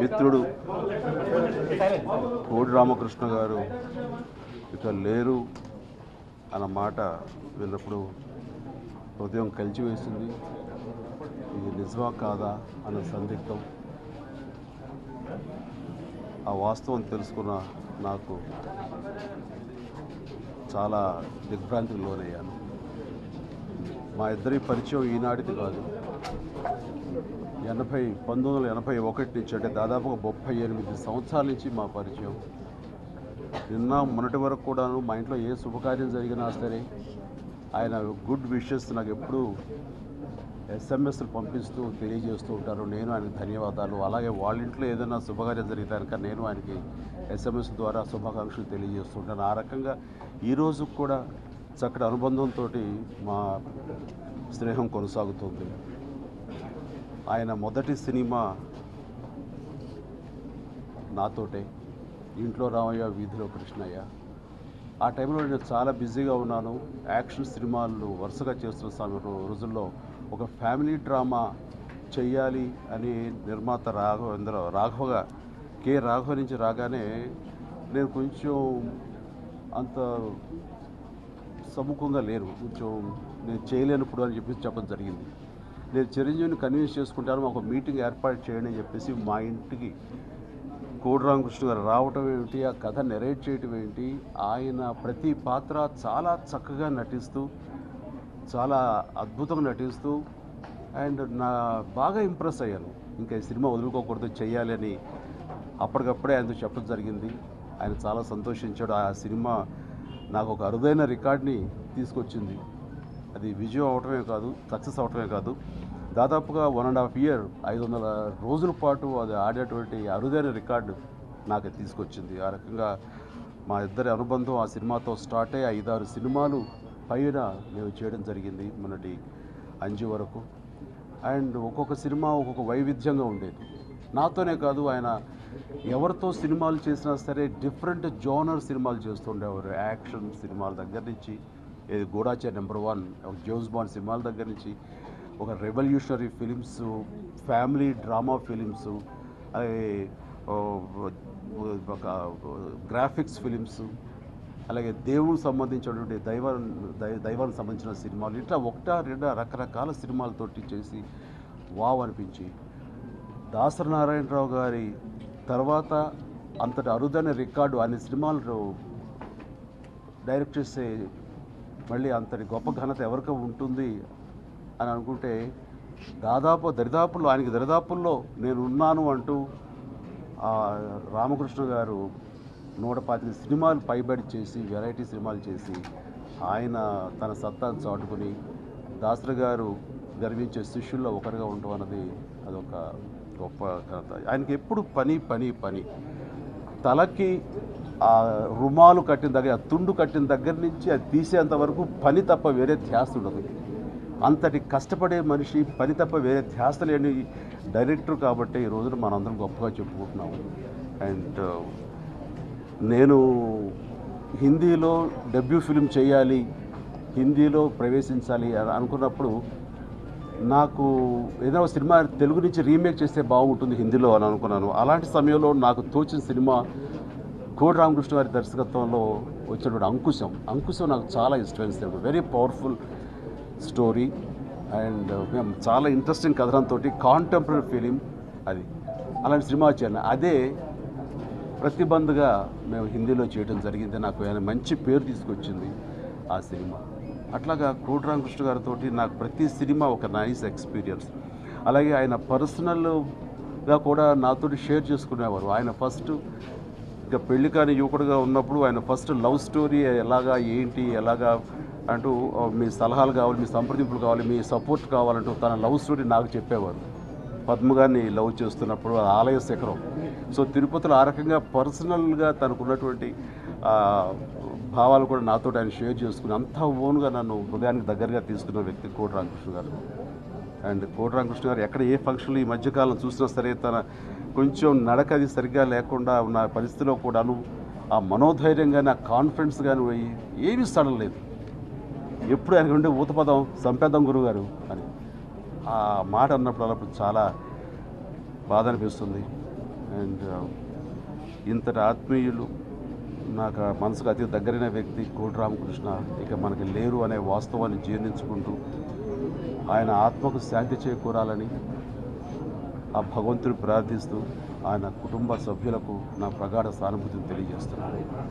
మిత్రుడు కోడి రామకృష్ణ గారు ఇక లేరు అన్న మాట విన్నప్పుడు హృదయం కలిచివేసింది. ఇది నిజమా కాదా అన్న సందిగ్ధం. ఆ వాస్తవం తెలుసుకున్న నాకు చాలా దిగ్భ్రాంతికి లోనయ్యాను. మా ఇద్దరి పరిచయం ఈనాటిది కాదు. 1981 నుంచి, అంటే దాదాపుగా 38 సంవత్సరాల నుంచి మా పరిచయం. నిన్న మొన్నటి వరకు కూడాను మా ఇంట్లో ఏ శుభకార్యం జరిగినా సరే ఆయన గుడ్ విషెస్ నాకు ఎప్పుడూ ఎస్ఎంఎస్లు పంపిస్తూ తెలియజేస్తూ ఉంటారు. నేను ఆయనకు ధన్యవాదాలు. అలాగే వాళ్ళ ఇంట్లో ఏదైనా శుభకార్యం జరిగితే కనుక నేను ఆయనకి ఎస్ఎంఎస్ ద్వారా శుభాకాంక్షలు తెలియజేస్తూ ఉంటాను. ఆ రకంగా ఈరోజు కూడా చక్కటి అనుబంధంతో మా స్నేహం కొనసాగుతుంది. ఆయన మొదటి సినిమా నాతోటే, ఇంట్లో రామయ్య వీధిలో కృష్ణయ్య. ఆ టైంలో నేను చాలా బిజీగా ఉన్నాను. యాక్షన్ సినిమాలు వరుసగా చేస్తున్న రోజుల్లో ఒక ఫ్యామిలీ డ్రామా చెయ్యాలి అని నిర్మాత రాఘవ కె రాఘవ నుంచి రాగానే నేను కొంచెం అంత సముఖంగా లేను, కొంచెం నేను చేయలేనప్పుడు అని చెప్పేసి చెప్పడం జరిగింది. నేను చిరంజీవిని కన్విన్స్ చేసుకుంటాను, ఒక మీటింగ్ ఏర్పాటు చేయండి అని చెప్పేసి మా ఇంటికి కోడి రామకృష్ణ గారు రావటం ఏమిటి, ఆ కథ నెరేట్ చేయటం ఏంటి, ఆయన ప్రతి పాత్ర చాలా చక్కగా నటిస్తూ చాలా అద్భుతంగా నటిస్తూ అండ్ బాగా ఇంప్రెస్ అయ్యాను. ఇంకా ఈ సినిమా వదులుకోకూడదు, చెయ్యాలి అని అప్పటికప్పుడే ఆయనతో చెప్పడం జరిగింది. ఆయన చాలా సంతోషించాడు. ఆ సినిమా నాకు ఒక అరుదైన రికార్డ్ని తీసుకొచ్చింది. అది విజయం అవటమే కాదు, సక్సెస్ అవటమే కాదు, దాదాపుగా 1.5 year 500 రోజుల పాటు అది ఆడేటువంటి అరుదైన రికార్డు నాకు తీసుకొచ్చింది. ఆ రకంగా మా ఇద్దరి అనుబంధం ఆ సినిమాతో స్టార్ట్ అయ్యి 5-6 సినిమాలు పైన మేము చేయడం జరిగింది మొన్నటి అంజు వరకు. అండ్ ఒక్కొక్క సినిమా ఒక్కొక్క వైవిధ్యంగా ఉండేది. నాతోనే కాదు, ఆయన ఎవరితో సినిమాలు చేసినా సరే డిఫరెంట్ జోనర్ సినిమాలు చేస్తుండేవారు. యాక్షన్ సినిమాల దగ్గర నుంచి, గూఢాచారి #1, జేమ్స్ బాండ్ సినిమాల దగ్గర నుంచి, ఒక revolutionary films, family drama films, అలాగే ఒక గ్రాఫిక్స్ ఫిలిమ్స్, అలాగే దేవుడికి సంబంధించినటువంటి దైవానికి సంబంధించిన సినిమాలు, ఇట్లా 1-2 రకరకాల సినిమాలతోటి చేసి వావ్ అనిపించి, దాసరి నారాయణరావు గారి తర్వాత అంతటి అరుదైన రికార్డు అన్ని సినిమాలు డైరెక్ట్ చేసే మళ్ళీ అంతటి గొప్ప ఘనత ఎవరికి ఉంటుంది అని అనుకుంటే, ఆయనకి దరిదాపుల్లో నేను ఉన్నాను అంటూ రామకృష్ణ గారు 125 సినిమాలు పైబడి చేసి, వెరైటీ సినిమాలు చేసి ఆయన తన సత్తాను చాటుకుని దాసరి గారు గర్వించే శిష్యుల్లో ఒకరిగా ఉండటం అన్నది అదొక గొప్ప ఘనత. ఆయనకి ఎప్పుడు పని తలకి ఆ రుమాలు కట్టిన దగ్గర, ఆ తుండు కట్టిన దగ్గర నుంచి అది తీసేంత వరకు పని తప్ప వేరే ధ్యాస ఉండదు. అంతటి కష్టపడే మనిషి, పని తప్ప వేరే ధ్యాస లేని డైరెక్టర్ కాబట్టి ఈ రోజున మనందరం గొప్పగా చెప్పుకుంటున్నాము. అండ్ నేను హిందీలో డెబ్యూ ఫిలిం చేయాలి, హిందీలో ప్రవేశించాలి అని అనుకున్నప్పుడు నాకు ఏదైనా సినిమా తెలుగు నుంచి రీమేక్ చేస్తే బాగుంటుంది హిందీలో అని అనుకున్నాను. అలాంటి సమయంలో నాకు తోచిన సినిమా కోడి రామకృష్ణ గారి దర్శకత్వంలో వచ్చినటువంటి అంకుశం నాకు చాలా ఇష్టమైన cinema. Very powerful story and చాలా ఇంట్రెస్టింగ్ కథనంతో కాంటెంపరీ ఫిలిం అది. అలాంటి సినిమా వచ్చాను. అదే ప్రతిబంధగా మేము హిందీలో చేయడం జరిగింది. నాకు ఆయన మంచి పేరు తీసుకొచ్చింది ఆ సినిమా. అట్లాగా కోడి రామకృష్ణ గారితో నాకు ప్రతి సినిమా ఒక నైస్ ఎక్స్పీరియన్స్. అలాగే ఆయన పర్సనల్గా కూడా నాతో షేర్ చేసుకునేవారు. ఆయన ఫస్ట్ ఇంకా పెళ్లి కాని యువకుడుగా ఉన్నప్పుడు ఆయన ఫస్ట్ లవ్ స్టోరీ ఎలాగా అంటూ మీ సలహాలు కావాలి, మీ సంప్రదింపులు కావాలి, మీ సపోర్ట్ కావాలంటూ తన లవ్ స్టోరీ నాకు చెప్పేవారు. పద్మ గారిని లవ్ చేస్తున్నప్పుడు ఆలయ శిఖరం. సో తిరుపతిలో ఆ రకంగా పర్సనల్గా తనకున్నటువంటి భావాలు కూడా నాతో ఆయన షేర్ చేసుకుని అంతా ఓన్గా నన్ను హృదయానికి దగ్గరగా తీసుకున్న వ్యక్తి కోడి రామకృష్ణ గారు. అండ్ కోడి రామకృష్ణ గారు ఎక్కడ ఏ ఫంక్షన్లు ఈ మధ్యకాలం చూసినా సరే తన కొంచెం నడకది సరిగ్గా లేకుండా ఉన్న పరిస్థితిలో కూడాను ఆ మనోధైర్యం కానీ, ఆ కాన్ఫిడెన్స్ కానీ ఏమీ సడలేదు. ఎప్పుడు ఆయన ఉండే ఊతపదం సంపేద్దాం గురువు గారు అని. ఆ మాట అన్నప్పుడు చాలా బాధ అనిపిస్తుంది. అండ్ ఇంతటి ఆత్మీయులు, నాకు మనసుకు అతి దగ్గరైన వ్యక్తి కోటి రామకృష్ణ ఇక మనకి లేరు అనే వాస్తవాన్ని జీర్ణించుకుంటూ ఆయన ఆత్మకు శాంతి చేకూరాలని ఆ భగవంతుని ప్రార్థిస్తూ ఆయన కుటుంబ సభ్యులకు నా ప్రగాఢ సానుభూతిని తెలియజేస్తున్నాను.